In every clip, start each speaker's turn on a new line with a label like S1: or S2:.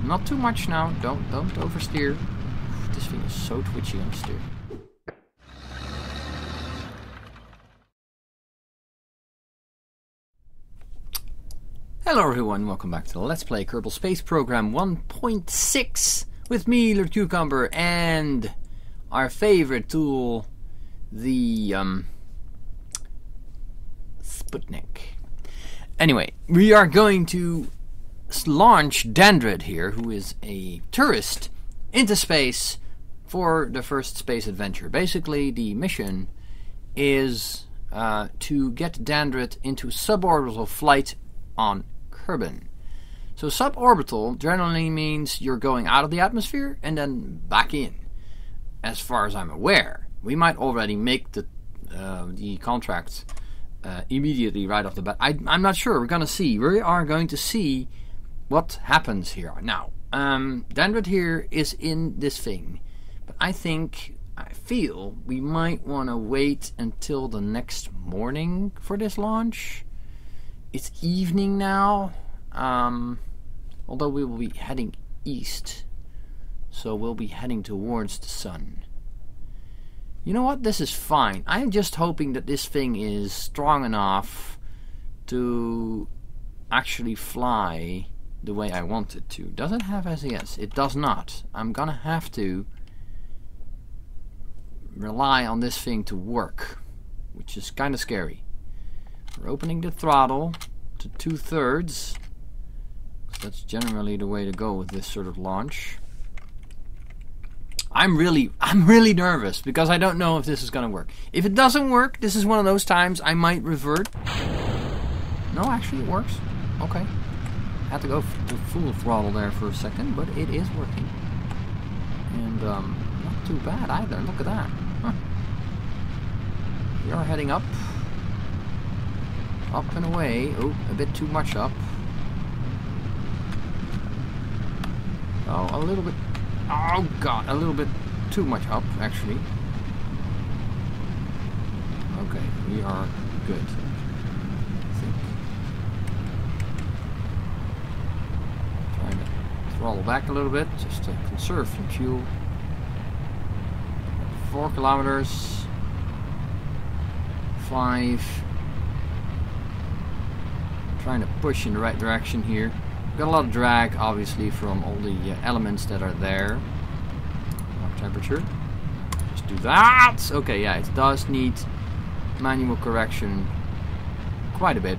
S1: Not too much now. Don't oversteer. This thing is so twitchy on the steer. Hello everyone, welcome back to the Let's Play Kerbal Space Program 1.6 with me, Lord Cucumber, and our favorite tool, the Sputnik. Anyway, we are going to launch Dandred here, who is a tourist, into space for the first space adventure. Basically, the mission is to get Dandred into suborbital flight on Kerbin. So suborbital generally means you're going out of the atmosphere and then back in. As far as I'm aware, we might already make the contract immediately right off the bat. I'm not sure. We're gonna see. We are going to see what happens here. Now, Dandred here is in this thing, but I feel we might want to wait until the next morning for this launch. It's evening now, although we will be heading east, so we'll be heading towards the sun. You know what? This is fine. I'm just hoping that this thing is strong enough to actually fly the way I want it to. Does it have SES? It does not. I'm gonna have to rely on this thing to work, which is kind of scary. We're opening the throttle to 2/3. That's generally the way to go with this sort of launch. I'm really nervous because I don't know if this is going to work. If it doesn't work, this is one of those times I might revert. No, actually it works. Okay. Had to go to full throttle there for a second, but it is working. And not too bad either. Look at that. Huh. We are heading up. Up and away. Oh, a bit too much up. Oh, a little bit. Oh god, a little bit too much up, actually. Okay, we are good, I think. Trying to throttle back a little bit, just to conserve some fuel. 4 kilometers. 5. Trying to push in the right direction here. Got a lot of drag, obviously, from all the elements that are there. Temperature. Just do that. Okay, yeah, it does need manual correction quite a bit.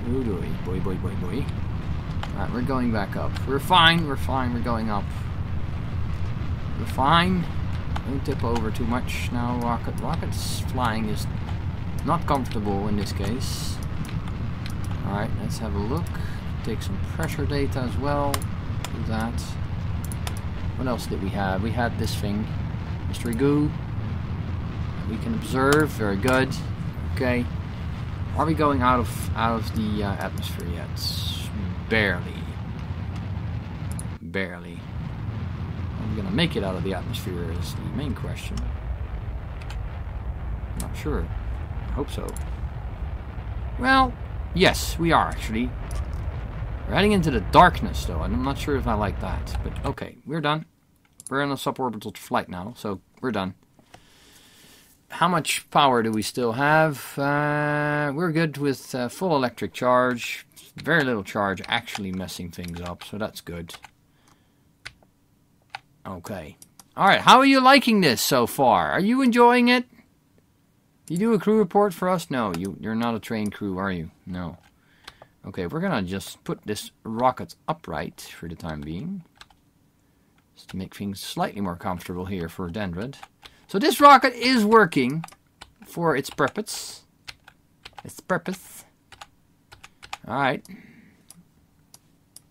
S1: Ooh, boy. Alright, we're going back up. We're fine, we're going up. We're fine. Don't tip over too much now, Rocket. Rocket's flying is not comfortable in this case. Alright, let's have a look. Take some pressure data as well. Do that. What else did we have? We had this thing. Mystery goo. We can observe. Very good. Okay. Are we going out of the atmosphere yet? Barely. Barely. Are we going to make it out of the atmosphere is the main question. Not sure. I hope so. Well, yes, we are actually. We're heading into the darkness, though, and I'm not sure if I like that. But okay, we're done. We're in a suborbital flight now, so we're done. How much power do we still have? We're good with full electric charge. Very little charge actually messing things up, so that's good. Okay. Alright, how are you liking this so far? Are you enjoying it? You do a crew report for us? No, you're not a trained crew, are you? No. Okay, we're gonna just put this rocket upright for the time being. Just to make things slightly more comfortable here for Dandred. So this rocket is working for its purpose. Alright.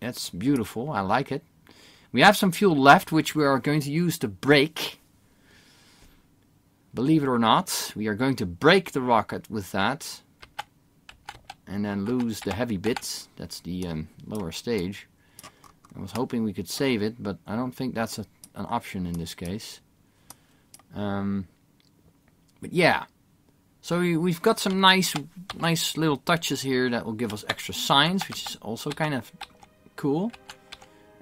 S1: That's beautiful, I like it. We have some fuel left, which we are going to use to brake. Believe it or not, we are going to brake the rocket with that. And then lose the heavy bits. That's the lower stage. I was hoping we could save it, but I don't think that's an option in this case. But yeah. So we've got some nice little touches here that will give us extra science, which is also kind of cool.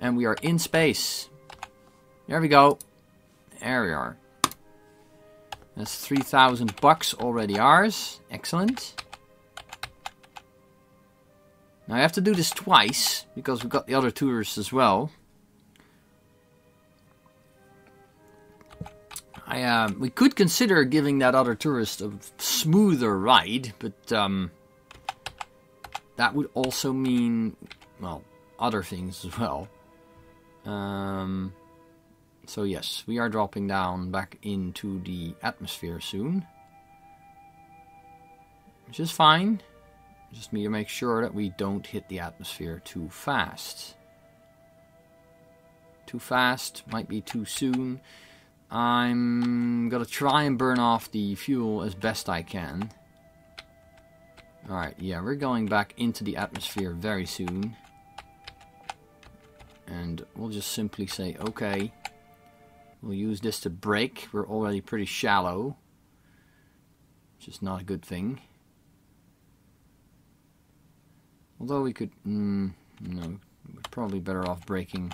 S1: And we are in space. There we go. There we are. That's $3,000 already ours. Excellent. Now I have to do this twice, because we've got the other tourists as well. We could consider giving that other tourist a smoother ride, but that would also mean, well, other things as well. So yes, we are dropping down back into the atmosphere soon. Which is fine. Just need to make sure that we don't hit the atmosphere too fast. Too fast, might be too soon. I'm gonna try and burn off the fuel as best I can. Alright, yeah, we're going back into the atmosphere very soon. And we'll just simply say, okay. We'll use this to brake. We're already pretty shallow, which is not a good thing. Although we could, no, we're probably better off braking.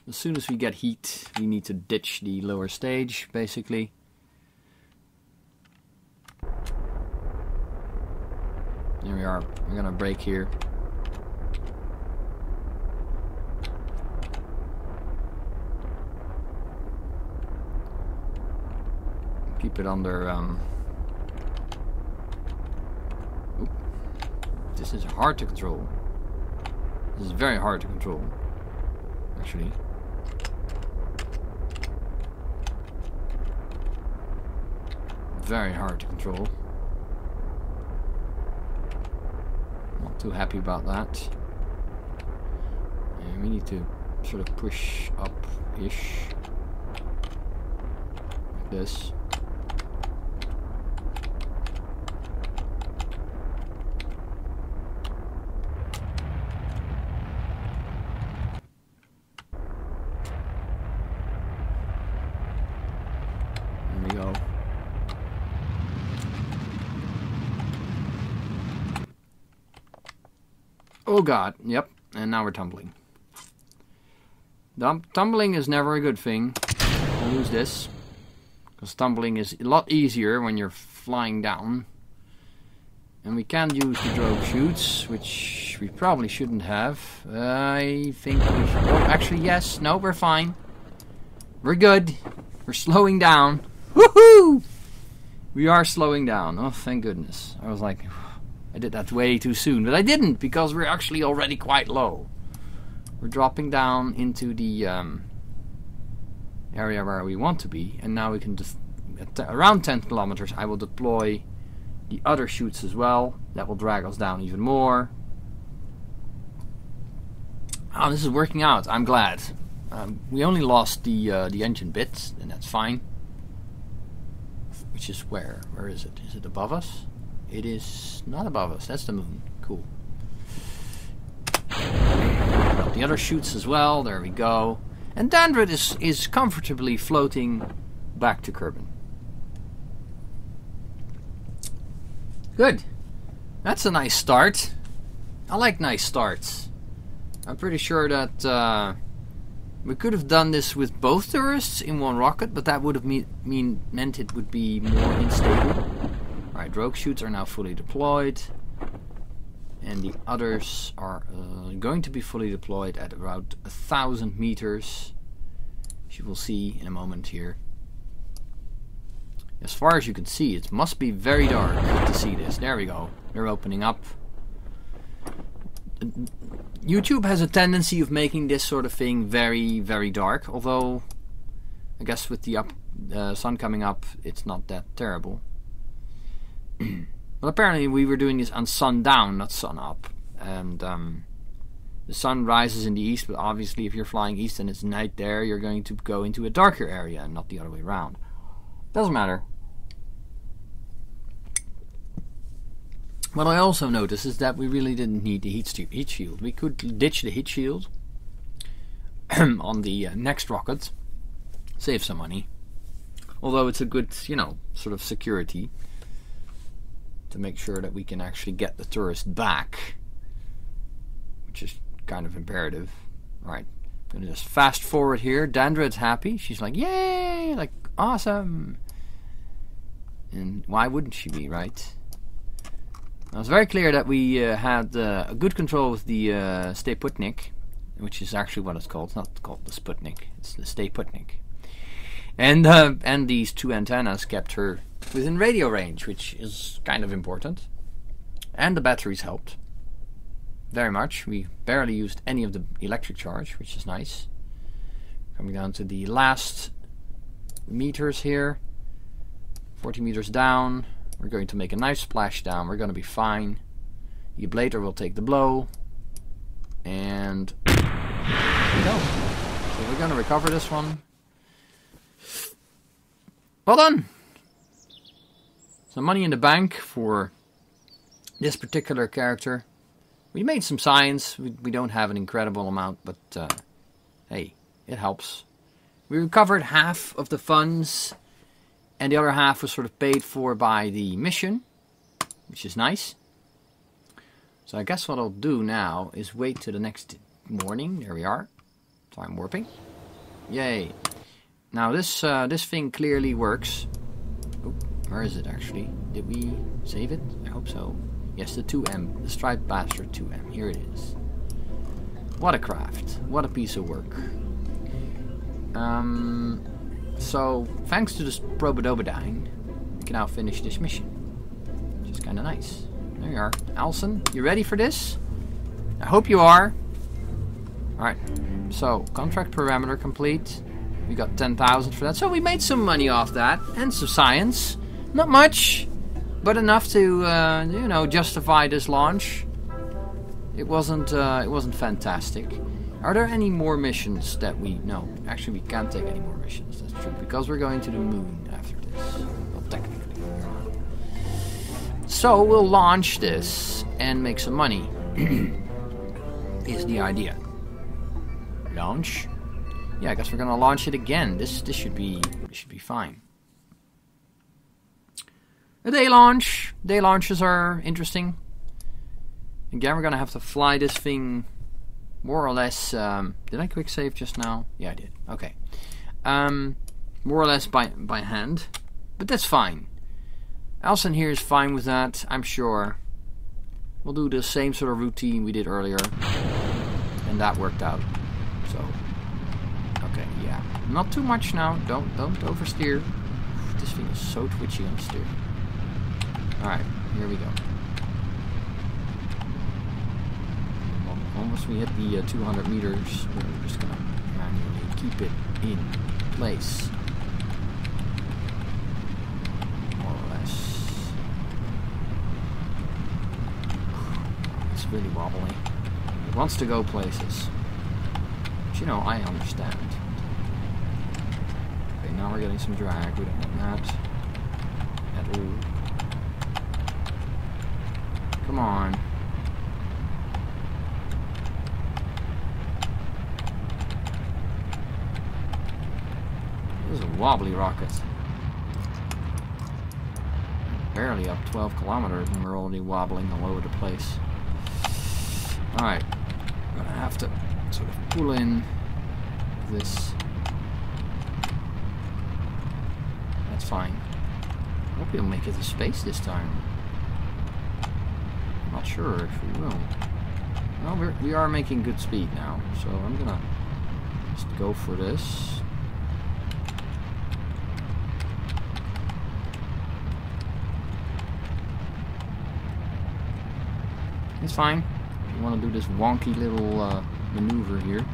S1: As soon as we get heat, we need to ditch the lower stage, basically. There we are. We're gonna brake here. Keep it under, Oop. This is hard to control. This is very hard to control, actually. Very hard to control. Not too happy about that. And we need to sort of push up-ish. Like this. There we go. Oh god, yep, and now we're tumbling. Tumbling is never a good thing. We'll use this, because tumbling is a lot easier when you're flying down. And we can use the drogue chutes, which we probably shouldn't have. I think we should... Oh, actually, yes, no, we're fine. We're good. We're slowing down. Woohoo! We are slowing down. Oh, thank goodness. I was like... I did that way too soon, but I didn't, because we're actually already quite low. We're dropping down into the area where we want to be, and now we can just, at around 10 kilometers, I will deploy the other chutes as well. That will drag us down even more. Oh, this is working out. I'm glad. We only lost the engine bits, and that's fine. Which is where? Where is it? Is it above us? It is not above us. That's the moon. Cool. The other chutes as well. There we go. And Dandred is comfortably floating back to Kerbin. Good. That's a nice start. I like nice starts. I'm pretty sure that we could have done this with both tourists in one rocket, but that would have meant it would be more unstable. Alright, drogue chutes are now fully deployed. And the others are going to be fully deployed at about 1,000 meters. As you will see in a moment here. As far as you can see, it must be very dark to see this. There we go. They're opening up. YouTube has a tendency of making this sort of thing very, very dark. Although, I guess with the sun coming up, it's not that terrible. Well, apparently we were doing this on sundown, not sun up. And the sun rises in the east, but obviously if you're flying east and it's night there, you're going to go into a darker area and not the other way around. Doesn't matter. What I also noticed is that we really didn't need the heat shield. We could ditch the heat shield on the next rocket, save some money. Although it's a good, sort of security to make sure that we can actually get the tourist back, which is kind of imperative. Alright, I'm going to just fast forward here. Dandred's happy. She's like, yay! Like, awesome! And why wouldn't she be, right? Now, it's very clear that we had a good control with the Stay Putnik, which is actually what it's called. It's not called the Sputnik. It's the Stay Putnik. And these two antennas kept her within radio range, which is kind of important. And the batteries helped. Very much. We barely used any of the electric charge, which is nice. Coming down to the last meters here. 40 meters down. We're going to make a nice splashdown. We're going to be fine. The ablator will take the blow. And there we go. So we're going to recover this one. Well done! Some money in the bank for this particular character. We made some science. We don't have an incredible amount, but hey, it helps. We recovered half of the funds, and the other half was sort of paid for by the mission, which is nice. So I guess what I'll do now is wait till the next morning. There we are. Time warping. Yay. Now this thing clearly works. Oh, where is it actually? Did we save it? I hope so. Yes, the 2M, the Striped Bastard 2M. Here it is. What a craft. What a piece of work. So, thanks to this Probodobodyne, we can now finish this mission. Which is kind of nice. There you are. Alison, you ready for this? I hope you are. Alright, so, contract parameter complete. We got 10,000 for that. So we made some money off that. And some science. Not much, but enough to, you know, justify this launch. It wasn't fantastic. Are there any more missions that we... No, actually we can't take any more missions. That's true, because we're going to the moon after this. Well, technically, we're not. So we'll launch this and make some money. Is the idea. Launch. Yeah, I guess we're gonna launch it again. This should be fine. A day launch. Day launches are interesting. Again, we're gonna have to fly this thing more or less. Did I quick save just now? Yeah, I did. Okay. More or less by hand, but that's fine. Alison here is fine with that, I'm sure. We'll do the same sort of routine we did earlier, and that worked out. So. Okay, yeah. Not too much now. Don't oversteer. This thing is so twitchy on steer. Alright, here we go. Almost we hit the 200 meters. We're just gonna manually keep it in place. More or less. It's really wobbly. It wants to go places. But you know, I understand. Okay, now we're getting some drag. We don't want that at all. Come on. This is a wobbly rocket. Barely up 12 kilometers and we're already wobbling all over the place. Alright. I'm gonna have to sort of pull in this. That's fine. I hope we'll make it to space this time. I'm not sure if we will. Well, we are making good speed now, so I'm gonna just go for this. It's fine. You want to do this wonky little maneuver here.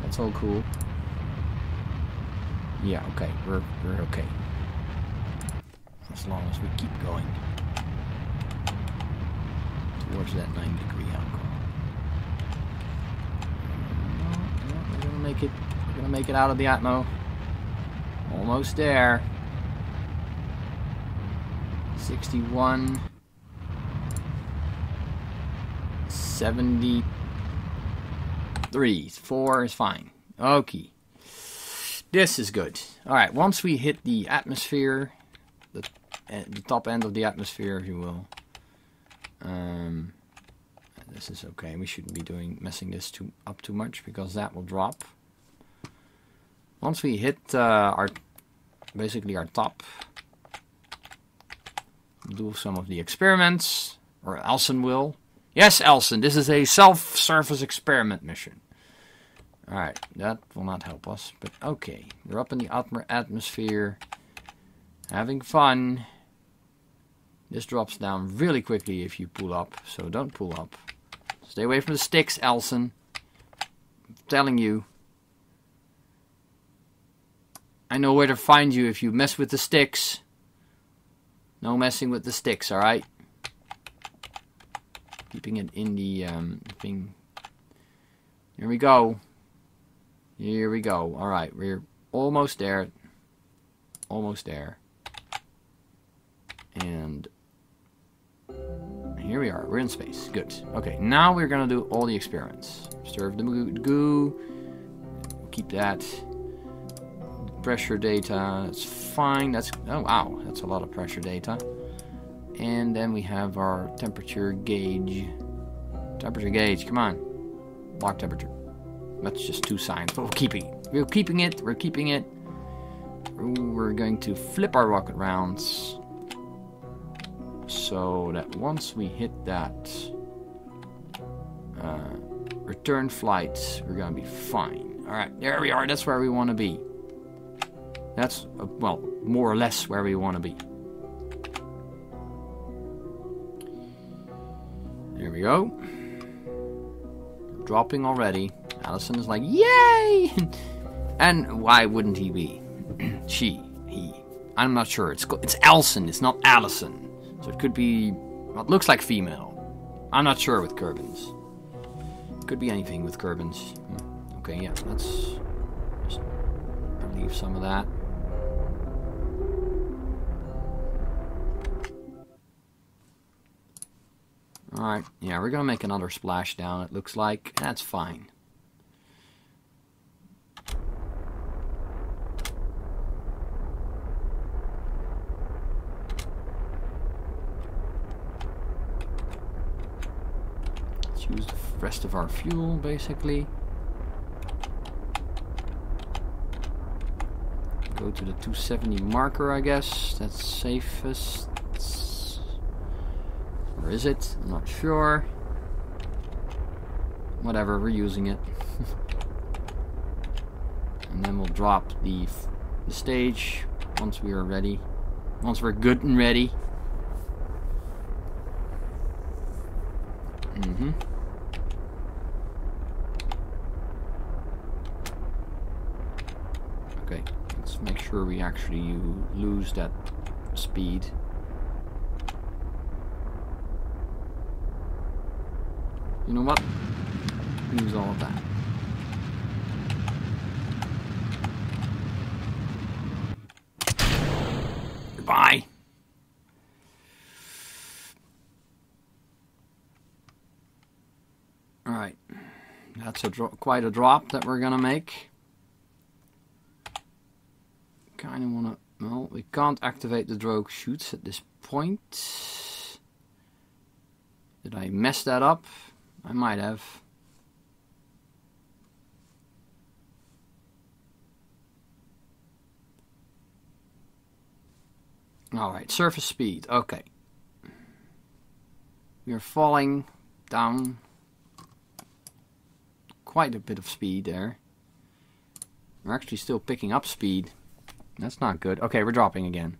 S1: That's all cool. Yeah, okay. We're okay. As long as we keep going towards that 90-degree angle. We're gonna make it. We're gonna make it out of the atmo. Almost there. 61. 73. 4 is fine. Okay. This is good. Alright, once we hit the atmosphere, the top end of the atmosphere, if you will. this is okay. We shouldn't be messing this up too much because that will drop. Once we hit basically our top, we'll do some of the experiments, or Elson will. Yes, Elson, this is a self-service experiment mission. Alright, that will not help us, but okay. We're up in the atmosphere, having fun. This drops down really quickly if you pull up, so don't pull up. Stay away from the sticks, Elson. I'm telling you. I know where to find you if you mess with the sticks. No messing with the sticks, alright? Keeping it in the thing. Here we go. Here we go. Alright, we're almost there. Almost there. And here we are. We're in space. Good. Okay, now we're going to do all the experiments. Observe the goo. Keep that. Pressure data. That's fine. That's... Oh, wow. That's a lot of pressure data. And then we have our temperature gauge. Temperature gauge. Come on. Block temperature. That's just 2 signs, but we're keeping it. We're keeping it. We're keeping it. We're going to flip our rocket rounds so that once we hit that return flight, we're going to be fine. Alright, there we are. That's where we want to be. That's, well, more or less where we want to be. There we go. Dropping already. Allison is like, yay! And why wouldn't he be? He. I'm not sure. It's Elson. It's not Allison. So it could be... Well, it looks like female. I'm not sure with Kerbins. It could be anything with Kerbins. Okay, yeah. Let's just relieve some of that. Alright. Yeah, we're going to make another splashdown, it looks like. That's fine. Use the rest of our fuel, basically. Go to the 270 marker, I guess. That's safest. Or is it? I'm not sure. Whatever, we're using it. And then we'll drop the stage once we are ready. Once we're good and ready. Okay, let's make sure we actually lose that speed. You know what? Use all of that. Goodbye. Alright. That's quite a drop that we're gonna make. Kinda wanna... Well, we can't activate the drogue chutes at this point. Did I mess that up? I might have. Alright, surface speed. Okay. We are falling down quite a bit of speed there. We're actually still picking up speed. That's not good. Okay, we're dropping again.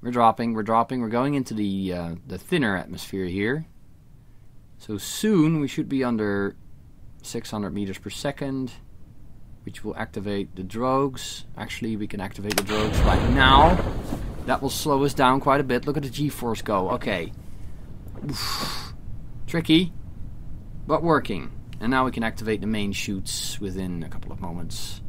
S1: We're dropping. We're going into the thinner atmosphere here. So soon we should be under 600 meters per second, which will activate the drogues. Actually, we can activate the drogues right now. That will slow us down quite a bit. Look at the G-force go. Okay. Oof. Tricky, but working. And now we can activate the main chutes within a couple of moments.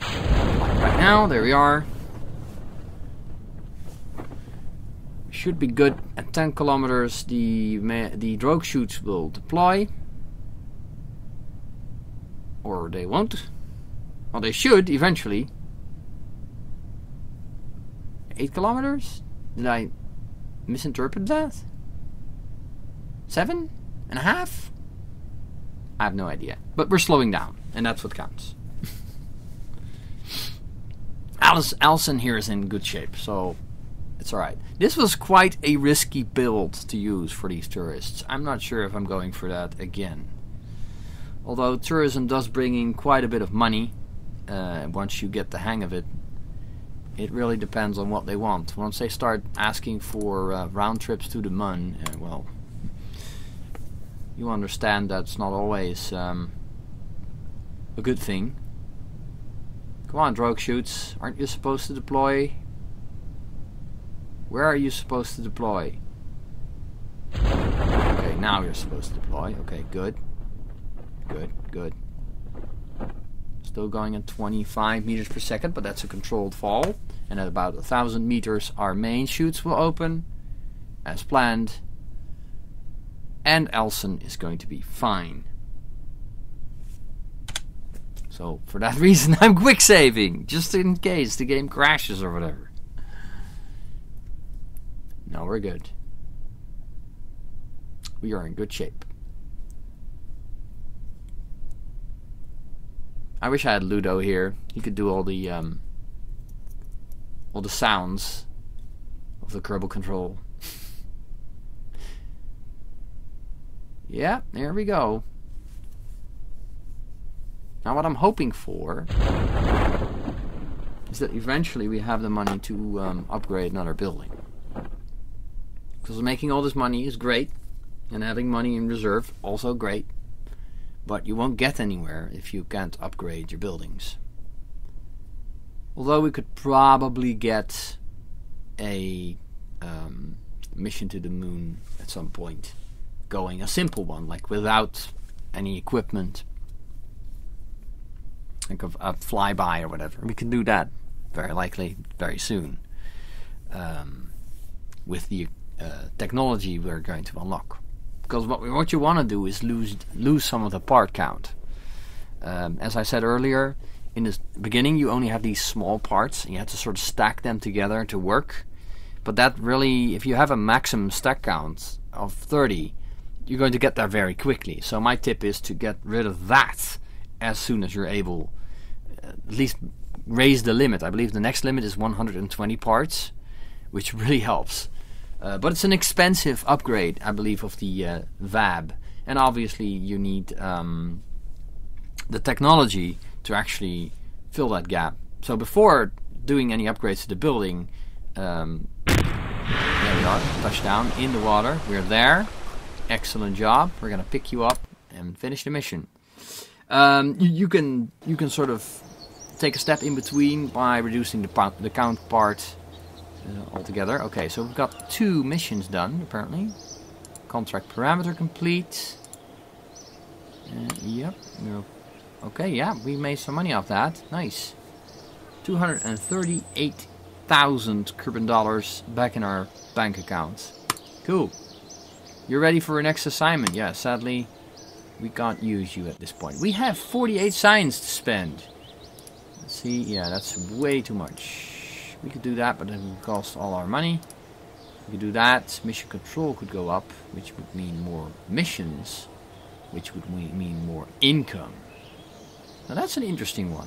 S1: Right now, there we are. Should be good at 10 kilometers. The drogue chutes will deploy, or they won't. Well, they should eventually. 8 kilometers? Did I misinterpret that? 7.5? I have no idea. But we're slowing down, and that's what counts. Alison here is in good shape, so it's alright. This was quite a risky build to use for these tourists. I'm not sure if I'm going for that again. Although tourism does bring in quite a bit of money, once you get the hang of it. It really depends on what they want. Once they start asking for round trips to the Mun, well, you understand that's not always a good thing. Come on, drogue chutes. Aren't you supposed to deploy? Where are you supposed to deploy? Okay, now you're supposed to deploy. Okay, good. Good. Still going at 25 meters per second, but that's a controlled fall. And at about 1,000 meters, our main chutes will open, as planned. And Elson is going to be fine. So, for that reason, I'm quick saving, just in case the game crashes or whatever. No, we're good. We are in good shape. I wish I had Ludo here. He could do all the sounds of the Kerbal control. Yeah, there we go. Now what I'm hoping for is that eventually we have the money to upgrade another building. Because making all this money is great, and having money in reserve also great. But you won't get anywhere if you can't upgrade your buildings. Although we could probably get a mission to the moon at some point going. A simple one, like without any equipment. Think of a flyby or whatever. We can do that very likely very soon. With the technology we're going to unlock. Because what you want to do is lose some of the part count. As I said earlier, in the beginning you only have these small parts, and you have to sort of stack them together to work. But that really, if you have a maximum stack count of 30, you're going to get there very quickly. So my tip is to get rid of that as soon as you're able. At least raise the limit. I believe the next limit is 120 parts, which really helps. But it's an expensive upgrade, I believe, of the VAB. And obviously you need the technology to actually fill that gap. So before doing any upgrades to the building, there we are, touchdown in the water. We're there. Excellent job. We're going to pick you up and finish the mission. You can sort of take a step in between by reducing the count part altogether. Okay, so we've got 2 missions done, apparently. Contract parameter complete. Yep. Okay, yeah, we made some money off that. Nice. 238,000 Kerbon dollars back in our bank account. Cool. You're ready for your next assignment? Yeah, sadly, we can't use you at this point. We have 48 signs to spend. Let's see, yeah, that's way too much. We could do that, but it would cost all our money. We could do that. Mission control could go up, which would mean more missions, which would mean more income. Now that's an interesting one.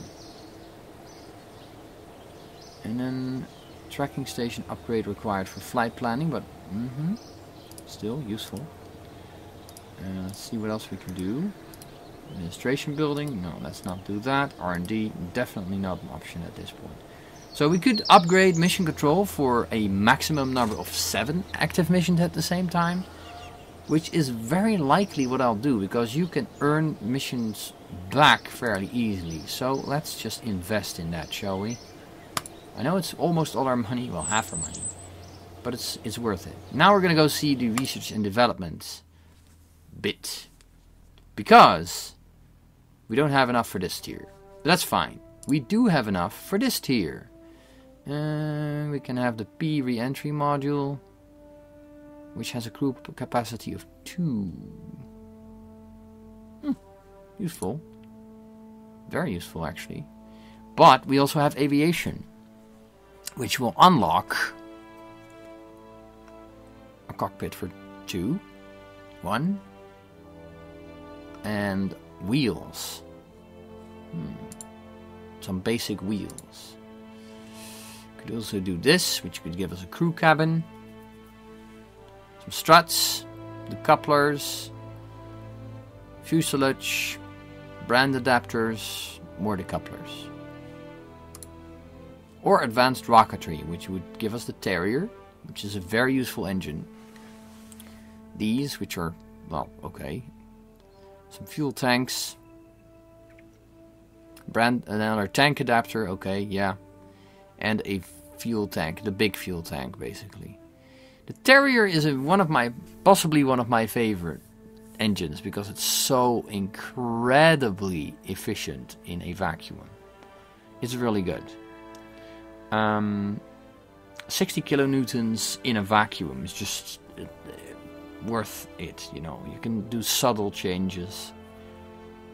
S1: And then tracking station upgrade required for flight planning, but still useful. Let's see what else we can do. Administration building, no, let's not do that. R&D, definitely not an option at this point. So we could upgrade mission control for a maximum number of 7 active missions at the same time, which is very likely what I'll do, because you can earn missions back fairly easily. So let's just invest in that, shall we? I know it's almost all our money, well, half our money, but it's worth it. Now we're going to go see the research and development bit, because we don't have enough for this tier. But that's fine. We do have enough for this tier. We can have the P re-entry module, which has a crew capacity of 2. Useful. Very useful, actually. But we also have aviation, which will unlock cockpit for 2. 1. And wheels. Some basic wheels. Could also do this, which could give us a crew cabin. Some struts. The couplers. Fuselage. Brand adapters. More decouplers. Or advanced rocketry, which would give us the Terrier, which is a very useful engine. These, which are, well, okay. Some fuel tanks. Another tank adapter, okay, yeah. And a fuel tank, the big fuel tank, basically. The Terrier is possibly one of my favorite engines, because it's so incredibly efficient in a vacuum. It's really good. 60 kilonewtons in a vacuum is just worth it, you know. You can do subtle changes,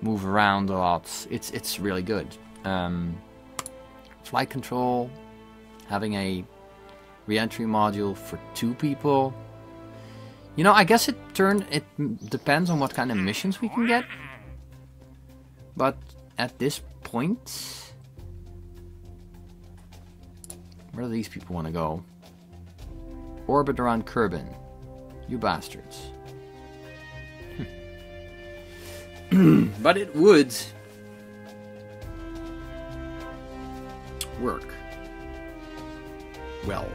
S1: move around a lot. It's really good. Flight control, having a re-entry module for 2 people. You know, I guess it depends on what kind of missions we can get. But at this point, where do these people want to go? Orbit around Kerbin. You bastards. But it would work well.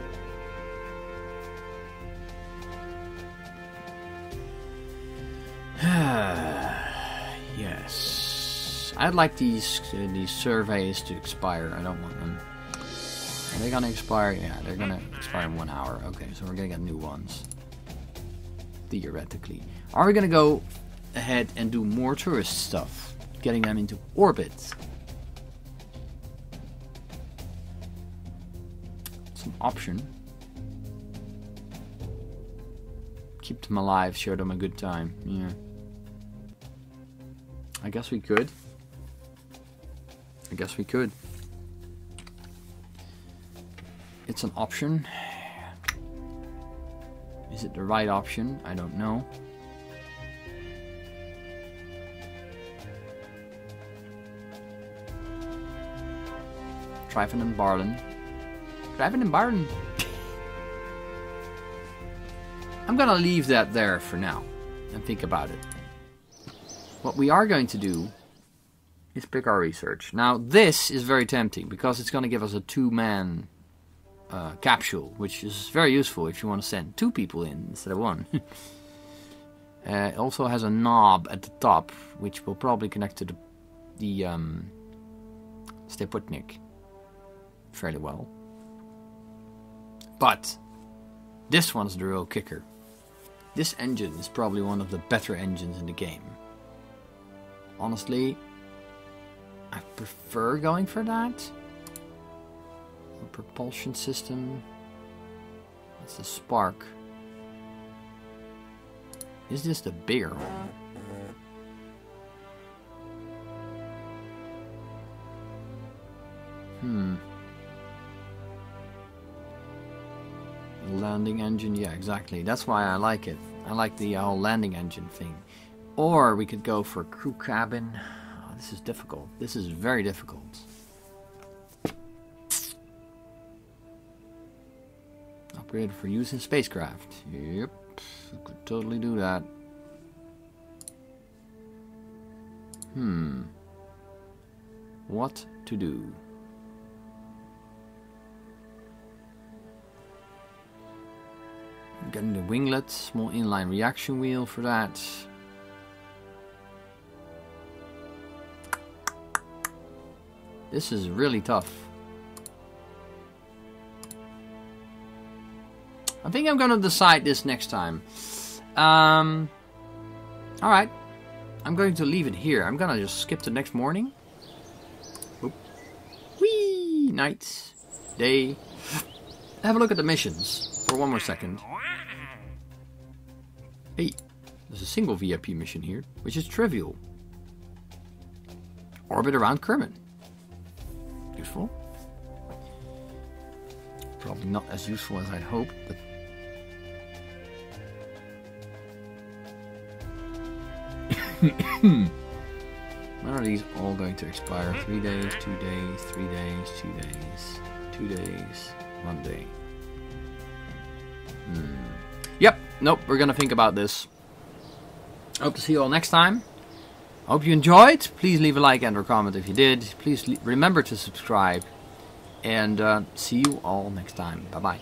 S1: Yes. I'd like these surveys to expire. I don't want them. Are they gonna expire? Yeah, they're gonna expire in 1 hour. Okay, so we're gonna get new ones. Theoretically. Are we gonna go ahead and do more tourist stuff? Getting them into orbit. It's an option. Keep them alive, show them a good time. Yeah. I guess we could. It's an option. Is it the right option? I don't know. Trifon and Barlin. I'm gonna leave that there for now and think about it. What we are going to do is pick our research. Now this is very tempting because it's gonna give us a 2-man capsule, which is very useful if you want to send 2 people in instead of 1. It also has a knob at the top, which will probably connect to the Steputnik fairly well. But this one's the real kicker. This engine is probably one of the better engines in the game. Honestly, I prefer going for that. The propulsion system. That's the Spark. Is this the bigger one? Landing engine, yeah, exactly. That's why I like it. I like the whole landing engine thing. Or we could go for crew cabin. Oh, this is difficult. This is very difficult. Upgraded for use in spacecraft. Yep, could totally do that. What to do? Getting the winglet, small inline reaction wheel for that. This is really tough. I think I'm gonna decide this next time. Alright. I'm going to leave it here. I'm gonna just skip to next morning. Oop. Whee! Night. Day. Have a look at the missions for one more second. Hey, there's a single VIP mission here, which is trivial. Orbit around Kerman. Useful. Probably not as useful as I'd hoped, but When are these all going to expire? 3 days, 2 days, 3 days, 2 days, 2 days, 1 day. Yep, nope, we're gonna think about this. Hope to see you all next time. Hope you enjoyed. Please leave a like and or comment if you did. Please remember to subscribe. And see you all next time. Bye-bye.